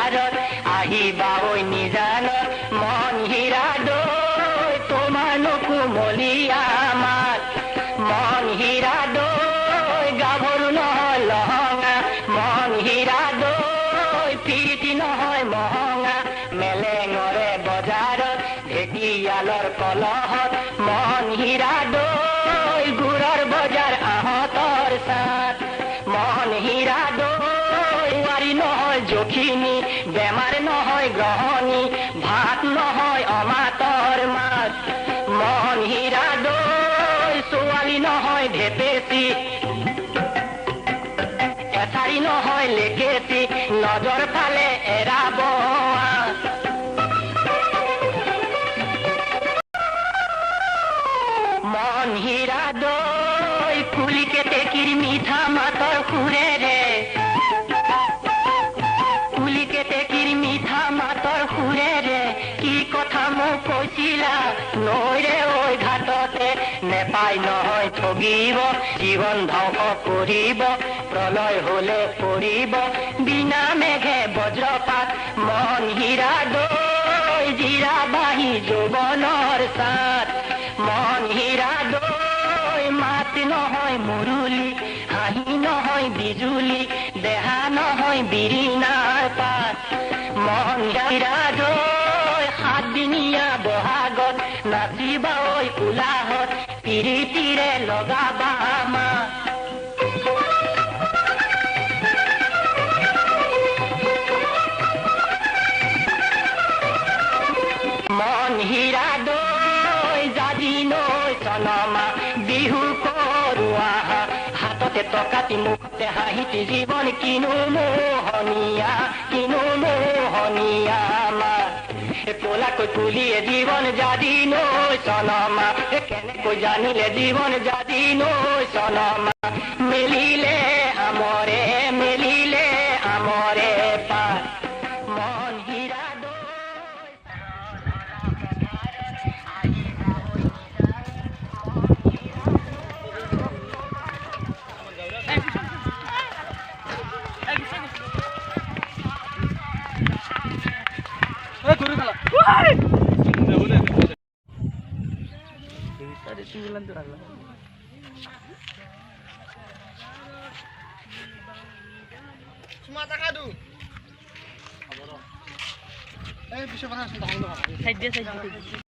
বজাৰত আহিবা ঐ নিজানত মন হীৰা দৈ তোমাৰ নুকুমলীয়া মাত মন হীৰা দৈ গাভৰু নহয় লহঙা মন হীৰা দৈ ফিৰিতি নহয় মহঙা মেলেঙৰে বজাৰত ঢেকিয়ালৰ কলহত মন হীৰা দৈ গুৰৰ বজাৰ আহঁতৰ চাত মন হীৰা দৈ ৱাৰী নহয় জখিনী বেমাৰ নহয় গ্ৰহণী ভাত নহয় অমাতৰ মাত মন হীৰা দৈ ছোৱালী নহয় ঢেপেচি এঠাৰি নহয় লেকেচি নজৰ ফালে এৰাব মন হীৰা দৈ কুলিকে টেকিৰ মিঠা মাতৰ সুৰেৰে কুলিকে টেকিৰ মিঠা মাতৰ সুৰেৰে কি কথা মোক কৈছিলা নৈৰে ঐ ঘাটতে নেপাই নহয় ঠগিব জীৱন ধ্বংস কৰিব প্ৰলয় হলে পৰিব বিনা মেঘে বজ্ৰপাত মন হীৰা দৈ জিৰা বাহি যৌৱনৰ চাত মন হীৰা দৈ মাত নহয় মুৰুলি হাঁহি নহয় বিজুলি দেহা নহয় বিৰিণাৰ পাত মন হীৰা দৈ সাতদিনীয়া বহাগত নাচিবা ঐ উলাহত পিৰিতিৰে লগাবা মাত মন হীৰা দৈ জাজি নৈ চনমা বিহু কৰোৱা হাততে টকাটি মুখতে হাঁহিটি জীৱন কিনো মোহনীয়া মা ক'লাকৈ কুলিয়ে জীৱন জাজি নৈ চনমা কেনেকৈ জানিলে জীৱন জাজি নৈ চনমা মেলিলে আমৰে পাত মন হীৰা Semata kadu. Bisa panas entah.